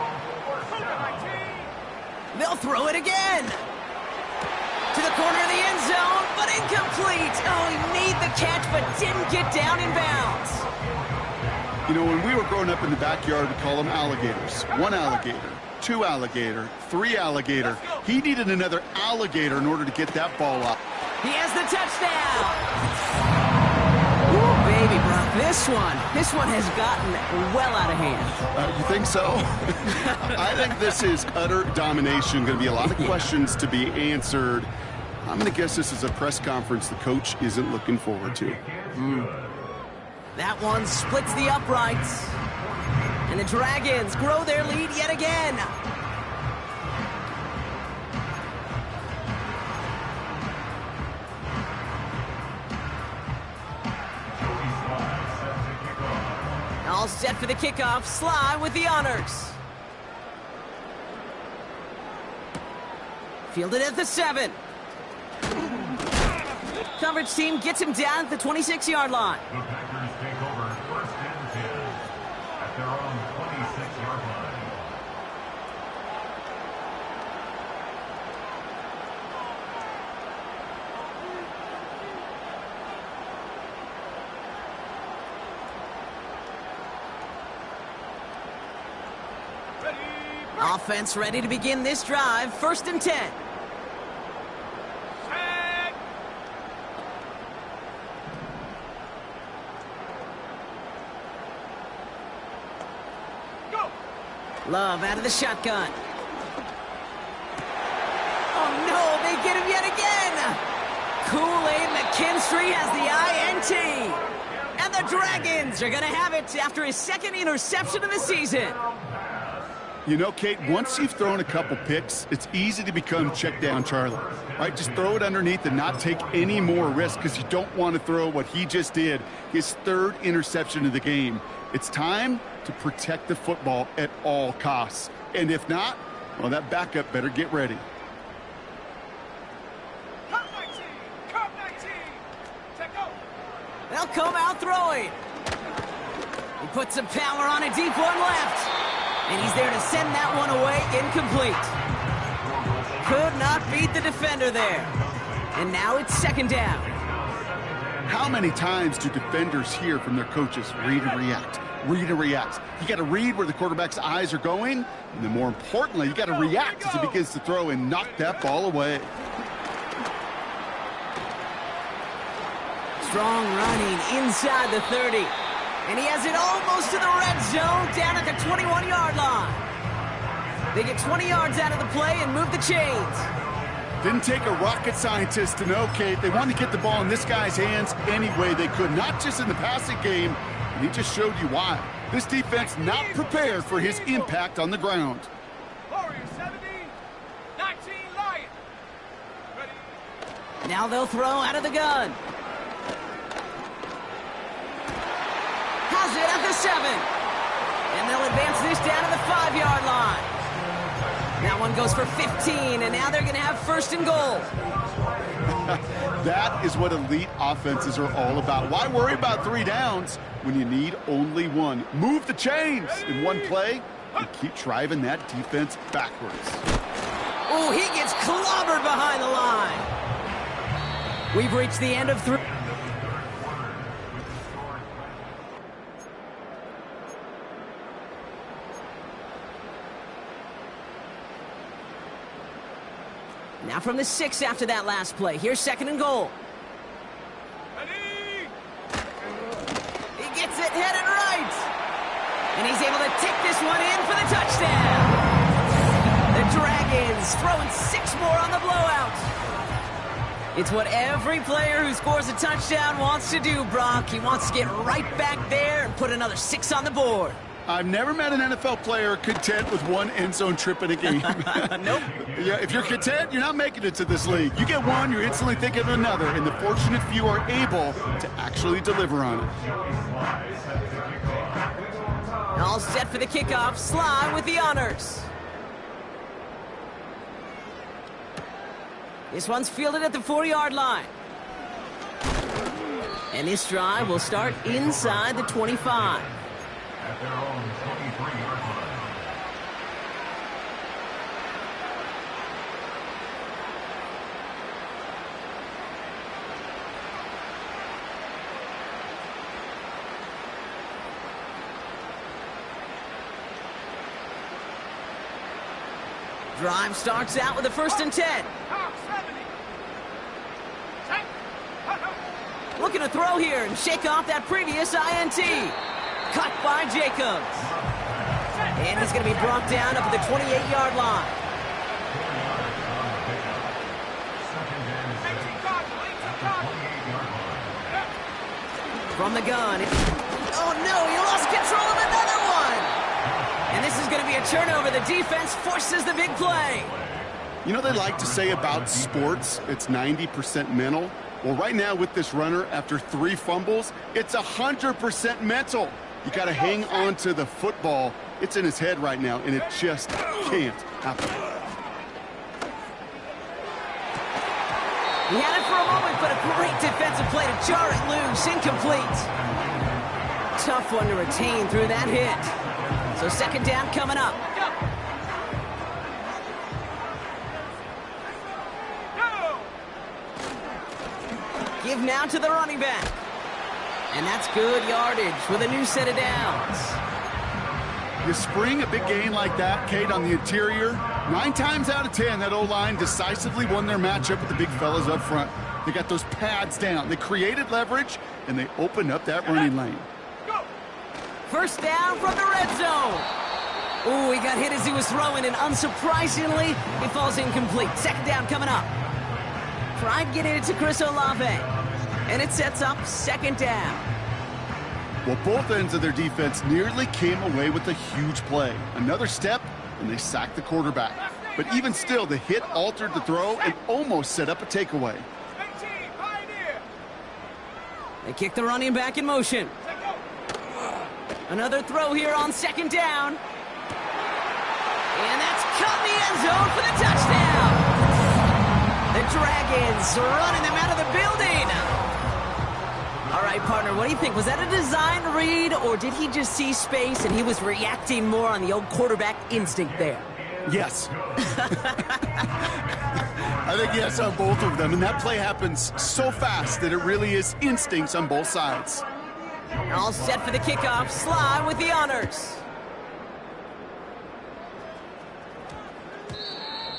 They'll throw it again. To the corner of the end zone, but incomplete. Oh, he made the catch, but didn't get down in bounds. You know, when we were growing up in the backyard, we call them alligators. 1 alligator, 2 alligator, 3 alligator. He needed another alligator in order to get that ball up. He has the touchdown. Ooh, baby, Brock, this one has gotten well out of hand. You think so? I think this is utter domination. Going to be a lot of questions to be answered. I'm going to guess this is a press conference the coach isn't looking forward to. That one splits the uprights. And the Dragons grow their lead yet again. All set for the kickoff. Sly with the honors. Fielded at the 7. Coverage team gets him down at the 26-yard line. The Packers take over first and 10 at their own 26-yard line. Offense ready to begin this drive. First and 10. Love out of the shotgun. Oh, no, they get him yet again. Kool-Aid McKinstry has the INT. And the Dragons are going to have it after his second interception of the season. You know, Kate, once you've thrown a couple picks, it's easy to become check down Charlie. Right? Just throw it underneath and not take any more risk because you don't want to throw what he just did, his 3rd interception of the game. It's time to protect the football at all costs. And if not, well, that backup better get ready. They'll come out throwing. He puts some power on a deep one left. And he's there to send that one away incomplete. Could not beat the defender there. And now it's second down. How many times do defenders hear from their coaches, read and react? Read and react. You got to read where the quarterback's eyes are going, and then more importantly, you got to react as he begins to throw and knock that ball away. Strong running inside the 30. And he has it almost to the red zone down at the 21-yard line. They get 20 yards out of the play and move the chains. Didn't take a rocket scientist to know, Kate. They wanted to get the ball in this guy's hands any way they could, not just in the passing game. And he just showed you why. This defense not prepared for his impact on the ground. Warriors 70, 19 Lions. Ready. Now they'll throw out of the gun. Has it at the 7. And they'll advance this down to the 5-yard line. That one goes for 15, and now they're going to have first and goal. That is what elite offenses are all about. Why worry about 3 downs when you need only 1? Move the chains in one play, and keep driving that defense backwards. Oh, he gets clobbered behind the line. We've reached the end of 3. Now from the 6 after that last play. Here's 2nd and goal. Ready? He gets it headed right. And he's able to take this one in for the touchdown. The Dragons throwing 6 more on the blowout. It's what every player who scores a touchdown wants to do, Brock. He wants to get right back there and put another 6 on the board. I've never met an NFL player content with 1 end zone trip in a game. Nope. Yeah, if you're content, you're not making it to this league. You get one, you're instantly thinking of another, and the fortunate few are able to actually deliver on it. All set for the kickoff. Sly with the honors. This one's fielded at the 4-yard line. And this drive will start inside the 25. At their own 23-yard line. Drive starts out with a 1st and 10. Top 70. Check. Looking to throw here and shake off that previous INT. Cut by Jacobs. And he's going to be brought down up at the 28-yard line. 18 guards, 18 guards. From the gun. Oh no, he lost control of another one. And this is going to be a turnover. The defense forces the big play. You know, they like to say about sports, it's 90% mental. Well, right now with this runner, after 3 fumbles, it's 100% mental. You got to hang on to the football. It's in his head right now, and it just can't happen. He had it for a moment, but a great defensive play to jar it loose. Incomplete. Tough one to retain through that hit. So 2nd down coming up. Give now to the running back. And that's good yardage with a new set of downs. You spring a big game like that, Kate, on the interior, 9 times out of 10, that O-line decisively won their matchup with the big fellas up front. They got those pads down. They created leverage, and they opened up that running lane. 1st down from the red zone. Ooh, he got hit as he was throwing, and unsurprisingly, he falls incomplete. 2nd down coming up. Tried getting it to Chris Olave. And it sets up 2nd down. Well, both ends of their defense nearly came away with a huge play. Another step, and they sacked the quarterback. But even still, the hit altered the throw and almost set up a takeaway. 18, Pioneer. They kick the running back in motion. Another throw here on 2nd down. And that's caught in the end zone for the touchdown. The Dragons running them out of the building. All right, partner, what do you think? Was that a design read, or did he just see space and he was reacting more on the old quarterback instinct there? Yes. I think yes on both of them, and that play happens so fast that it really is instincts on both sides. All set for the kickoff. Sly with the honors.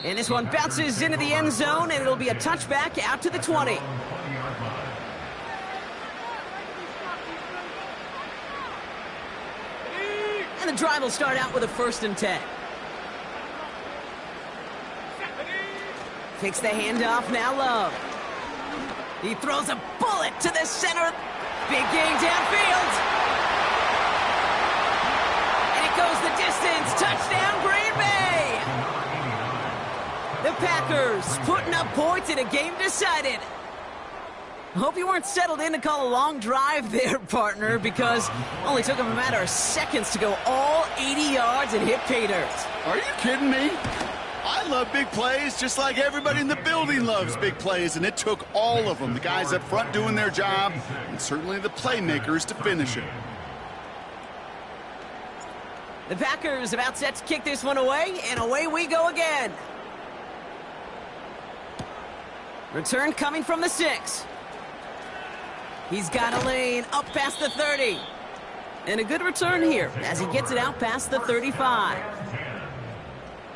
And this one bounces into the end zone, and it'll be a touchback out to the 20. And the drive will start out with a 1st and 10. Takes the handoff, now Love. He throws a bullet to the center. Big gain downfield. And it goes the distance. Touchdown, Green Bay. The Packers putting up points in a game decided. Hope you weren't settled in to call a long drive there, partner, because it only took them a matter of seconds to go all 80 yards and hit pay dirt. Are you kidding me? I love big plays just like everybody in the building loves big plays, and it took all of them, the guys up front doing their job, and certainly the playmakers to finish it. The Packers about set to kick this one away, and away we go again. Return coming from the 6. He's got a lane up past the 30. And a good return here as he gets it out past the 35. 10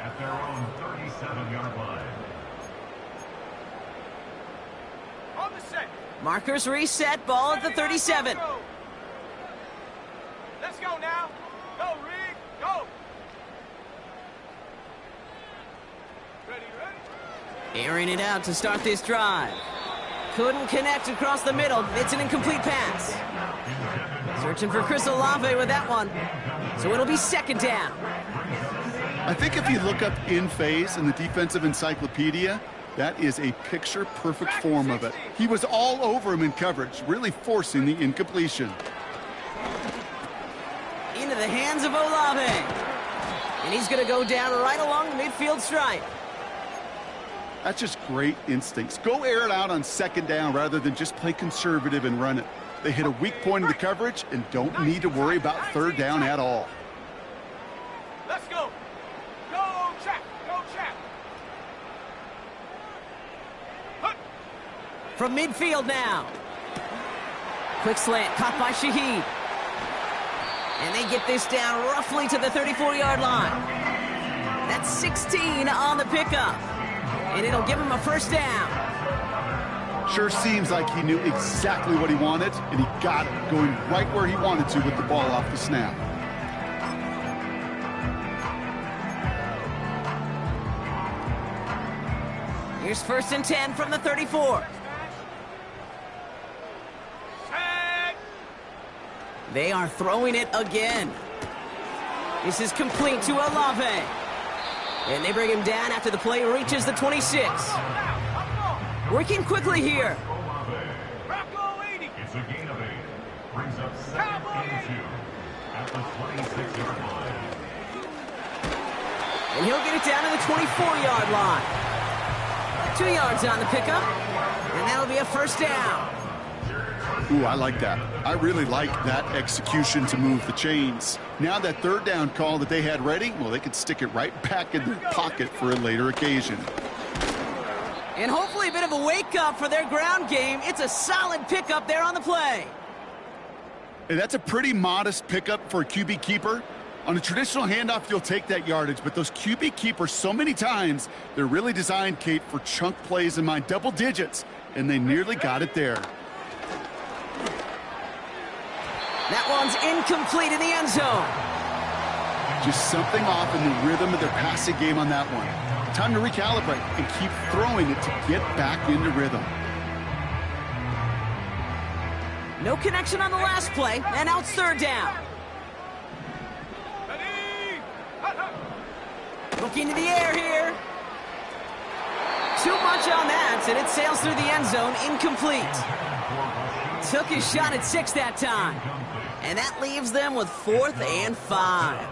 at their own 37-yard line. On the set. Markers reset, ball at the 37. Let's go now. Go, Reed. Go. Ready, ready? Airing it out to start this drive. Couldn't connect across the middle. It's an incomplete pass. Searching for Chris Olave with that one. So it'll be second down. I think if you look up in phase in the defensive encyclopedia, that is a picture-perfect form of it. He was all over him in coverage, really forcing the incompletion. Into the hands of Olave. And he's going to go down right along the midfield stripe. That's just great instincts. Go air it out on second down rather than just play conservative and run it. They hit a weak point in the coverage and don't need to worry about third down at all. Let's go. Go, Chap. Go, Chap. From midfield now. Quick slant caught by Shaheed. And they get this down roughly to the 34-yard line. That's 16 on the pickup. And it'll give him a first down. Sure seems like he knew exactly what he wanted, and he got it, going right where he wanted to with the ball off the snap. Here's first and 10 from the 34. Set. They are throwing it again. This is complete to Olave. And they bring him down after the play reaches the 26. Working quickly here. Rocco 80. It's a gain of 8. Brings up second and 2 at the 26-yard line. And he'll get it down to the 24-yard line. 2 yards on the pickup. And that'll be a first down. Ooh, I like that. I really like that execution to move the chains. Now that third down call that they had ready, well, they could stick it right back in their pocket for a later occasion. And hopefully a bit of a wake-up for their ground game. It's a solid pickup there on the play. And that's a pretty modest pickup for a QB keeper. On a traditional handoff, you'll take that yardage, but those QB keepers, so many times, they're really designed, Kate, for chunk plays in mind, double digits, and they nearly got it there. That one's incomplete in the end zone. Just something off in the rhythm of their passing game on that one. Time to recalibrate and keep throwing it to get back into rhythm. No connection on the last play, and now it's third down. Ready. Look into the air here. Too much on that, and it sails through the end zone, incomplete. Took his shot at 6 that time. And that leaves them with 4th and 5.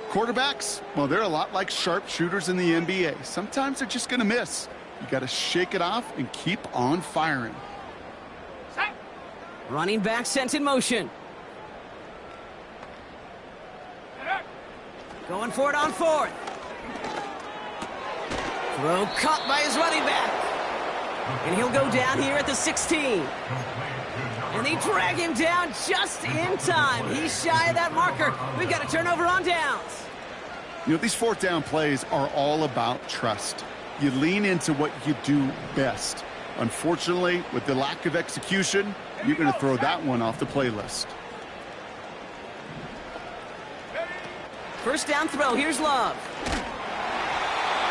Quarterbacks, well, they're a lot like sharpshooters in the NBA. Sometimes they're just going to miss. You got to shake it off and keep on firing. Set. Running back sent in motion. Going for it on 4th. Throw caught by his running back. And he'll go down here at the 16. And they drag him down just in time. He's shy of that marker. We've got a turnover on downs. You know, these fourth down plays are all about trust. You lean into what you do best. Unfortunately, with the lack of execution, you're going to throw that one off the playlist. First down throw. Here's Love.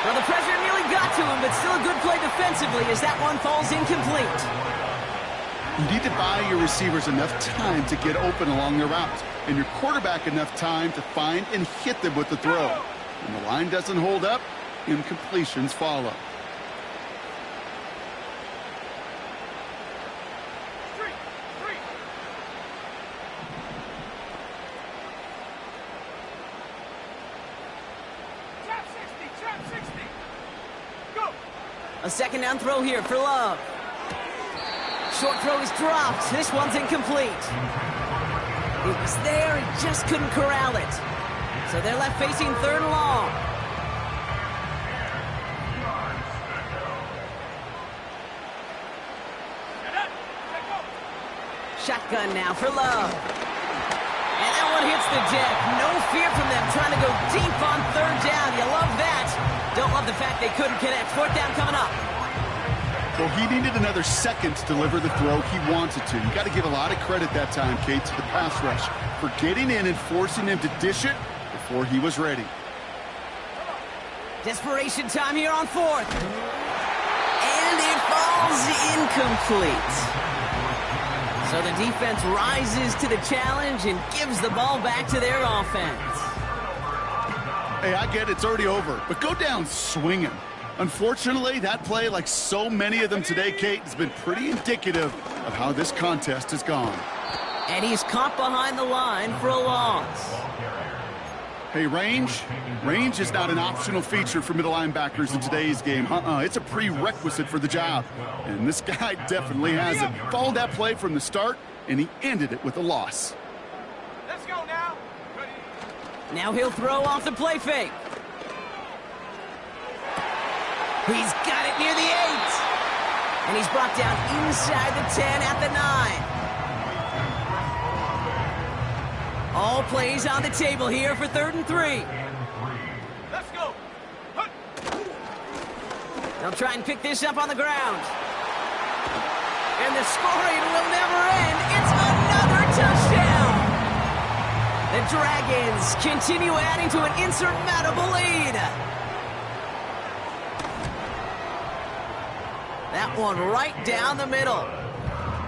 Well, the pressure nearly got to him, but still a good play defensively as that one falls incomplete. You need to buy your receivers enough time to get open along their route, and your quarterback enough time to find and hit them with the throw. When the line doesn't hold up, incompletions follow. Three. Trap 60. Go. A second down throw here for Love. Short throw is dropped. This one's incomplete. It was there, he just couldn't corral it. So they're left facing 3rd and long. Shotgun now for Love. And that one hits the deck. No fear from them trying to go deep on 3rd down. You love that. Don't love the fact they couldn't connect. 4th down coming up. Well, he needed another second to deliver the throw he wanted to. You got to give a lot of credit that time, Kate, to the pass rush for getting in and forcing him to dish it before he was ready. Desperation time here on 4th. And it falls incomplete. So the defense rises to the challenge and gives the ball back to their offense. Hey, I get it's already over, but go down swinging. Unfortunately, that play, like so many of them today, Kate, has been pretty indicative of how this contest has gone. And he's caught behind the line for a loss. Hey, range is not an optional feature for middle linebackers in today's game. It's a prerequisite for the job. And this guy definitely has it. Followed that play from the start, and he ended it with a loss. Let's go now. Ready. Now he'll throw off the play fake. He's got it near the 8. And he's brought down inside the 10 at the 9. All plays on the table here for 3rd and 3. Let's go. Hunt. They'll try and pick this up on the ground. And the scoring will never end. It's another touchdown. The Dragons continue adding to an insurmountable lead. That one right down the middle.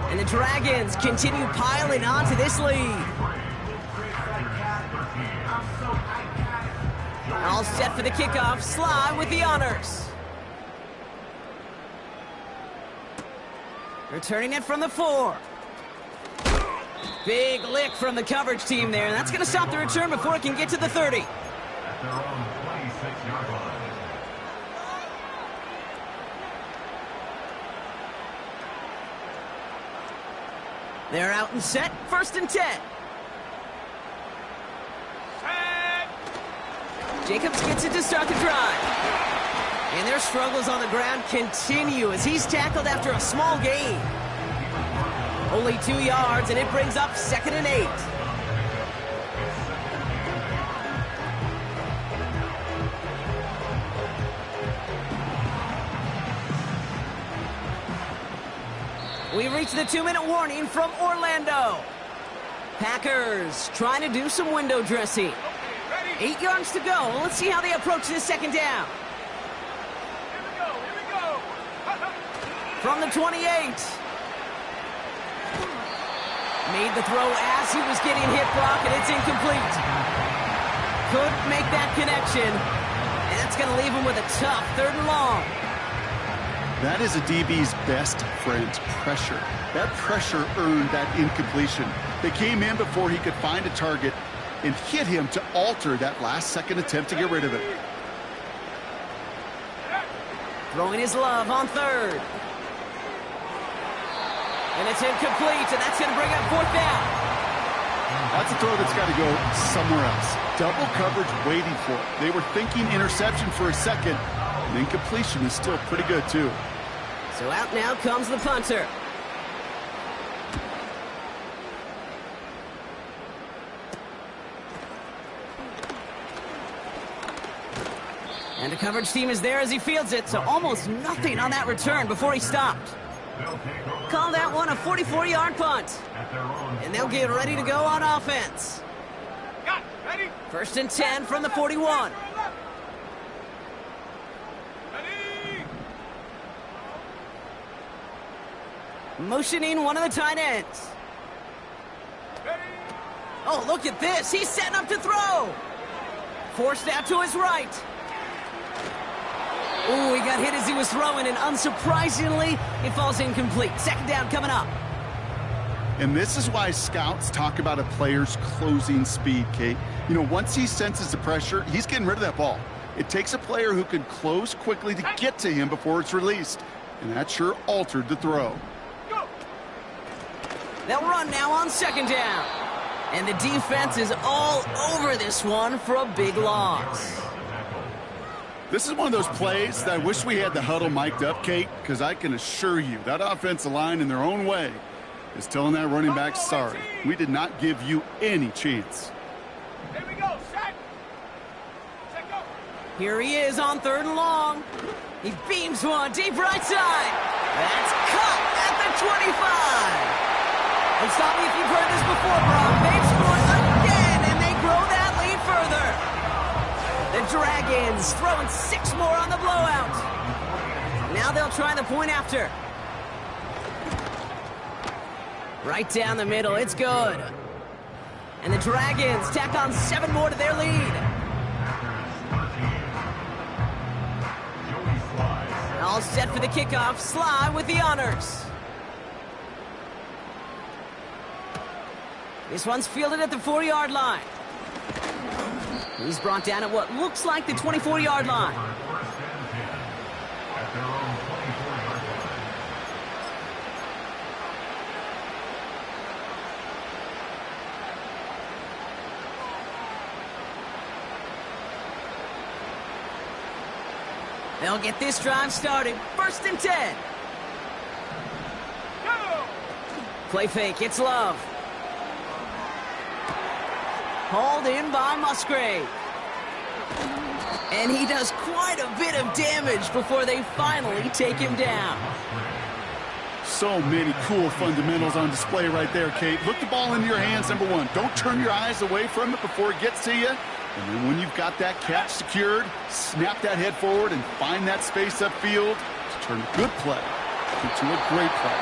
And the Dragons continue piling on to this lead. All set for the kickoff. Sly with the honors. Returning it from the 4. Big lick from the coverage team there. That's going to stop the return before it can get to the 30. At their own 26-yard line. They're out and set. 1st and 10. Set. Jacobs gets it to start the drive. And their struggles on the ground continue as he's tackled after a small gain. Only 2 yards, and it brings up 2nd and 8. We reach the 2-minute warning from Orlando. Packers trying to do some window dressing. Ready. 8 yards to go. Let's see how they approach this 2nd down. Here we go. Here we go. From the 28. Made the throw as he was getting hit, Brock, and it's incomplete. Couldn't make that connection. And that's going to leave him with a tough 3rd and long. That is a DB's best friend, pressure. That pressure earned that incompletion. They came in before he could find a target and hit him to alter that last-second attempt to get rid of it. Throwing his Love on 3rd. And it's incomplete, and that's going to bring up 4th down. That's a throw that's got to go somewhere else. Double coverage waiting for it. They were thinking interception for a second, and incompletion is still pretty good, too. So out now comes the punter. And the coverage team is there as he fields it, so almost nothing on that return before he stopped. Call that one a 44-yard punt. And they'll get ready to go on offense. Got it. Ready. 1st and 10 from the 41. Ready. Motioning one of the tight ends. Ready. Oh, look at this. He's setting up to throw. Forced out to his right. Ooh, he got hit as he was throwing, and unsurprisingly, it falls incomplete. 2nd down coming up. And this is why scouts talk about a player's closing speed, Kate. You know, once he senses the pressure, he's getting rid of that ball. It takes a player who can close quickly to get to him before it's released. And that sure altered the throw. Go. They'll run now on 2nd down. And the defense is all over this one for a big loss. This is one of those plays that I wish we had the huddle mic'd up, Kate, because I can assure you that offensive line in their own way is telling that running back, sorry, we did not give you any chance. Here we go, set. Set, go. Here he is on 3rd and long. He beams one deep right side. That's cut at the 25. And stop me if you've heard this before, Brock. They've scored again, and they grow that lead further. The Dragons throwing 6 more on the blowout. Now they'll try the point after. Right down the middle, it's good. And the Dragons tack on 7 more to their lead. All set for the kickoff. Sly with the honors. This one's fielded at the 4-yard line. He's brought down at what looks like the 24-yard line. They'll get this drive started. 1st and 10. Go. Play fake. It's Love. Hauled in by Musgrave. And he does quite a bit of damage before they finally take him down. So many cool fundamentals on display right there, Kate. Look the ball into your hands, number one. Don't turn your eyes away from it before it gets to you. And then when you've got that catch secured, snap that head forward and find that space upfield to turn a good play into a great play.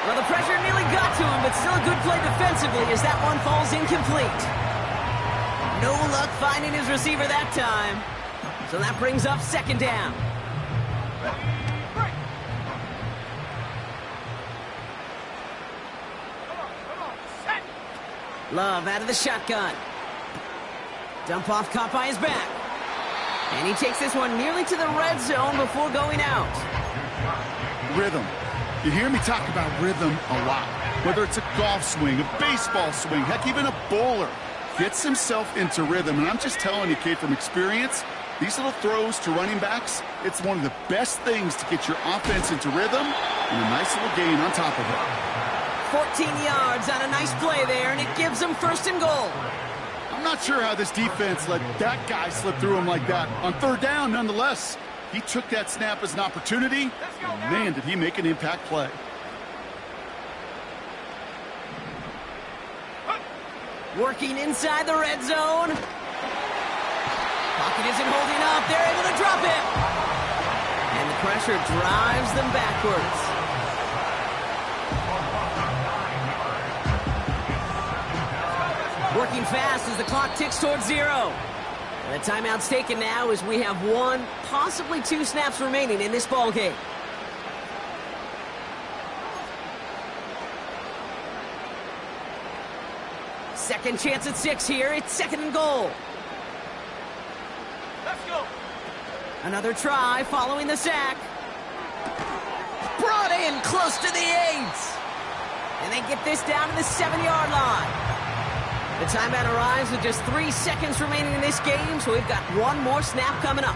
Well, the pressure nearly got to him, but still a good play defensively as that one falls incomplete. No luck finding his receiver that time. So that brings up 2nd down. Break. Come on, set. Love out of the shotgun. Dump off caught by his back. And he takes this one nearly to the red zone before going out. Rhythm. You hear me talk about rhythm a lot. Whether it's a golf swing, a baseball swing, heck, even a bowler gets himself into rhythm. And I'm just telling you, Kate, from experience, these little throws to running backs, it's one of the best things to get your offense into rhythm and a nice little gain on top of it. 14 yards on a nice play there, and it gives them 1st and goal. I'm not sure how this defense let that guy slip through him like that. On 3rd down, nonetheless, he took that snap as an opportunity, and man, did he make an impact play. Working inside the red zone. Pocket isn't holding up. They're able to drop it. And the pressure drives them backwards. Working fast as the clock ticks towards 0. And the timeout's taken now as we have 1, possibly 2 snaps remaining in this ballgame. Second chance at 6 here. It's 2nd and goal. Let's go. Another try following the sack. Brought in close to the 8. And they get this down to the 7-yard line. The timeout arrives with just 3 seconds remaining in this game, so we've got 1 more snap coming up.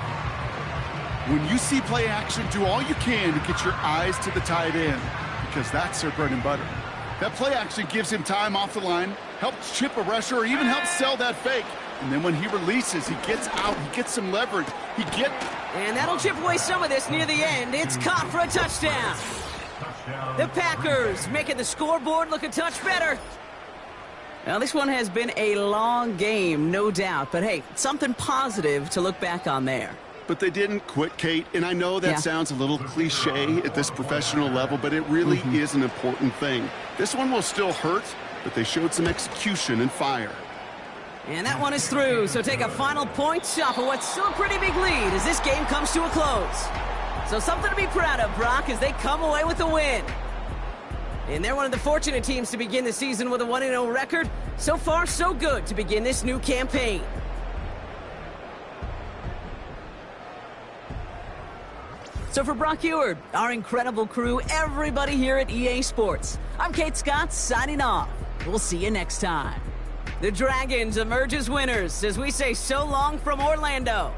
When you see play action, do all you can to get your eyes to the tight end, because that's their bread and butter. That play action gives him time off the line, helps chip a rusher, or even helps sell that fake. And then when he releases, he gets out, he gets some leverage. And that'll chip away some of this near the end. It's caught for a touchdown. The Packers making the scoreboard look a touch better. Now, this one has been a long game, no doubt. But, hey, something positive to look back on there. But they didn't quit, Kate. And I know that sounds a little cliche at this professional level, but it really is an important thing. This one will still hurt, but they showed some execution and fire. And that one is through, so take a final point off of what's still a pretty big lead as this game comes to a close. So something to be proud of, Brock, as they come away with a win. And they're one of the fortunate teams to begin the season with a 1-0 record. So far, so good to begin this new campaign. So for Brock Huard, our incredible crew, everybody here at EA Sports, I'm Kate Scott signing off. We'll see you next time. The Dragons emerge as winners as we say so long from Orlando.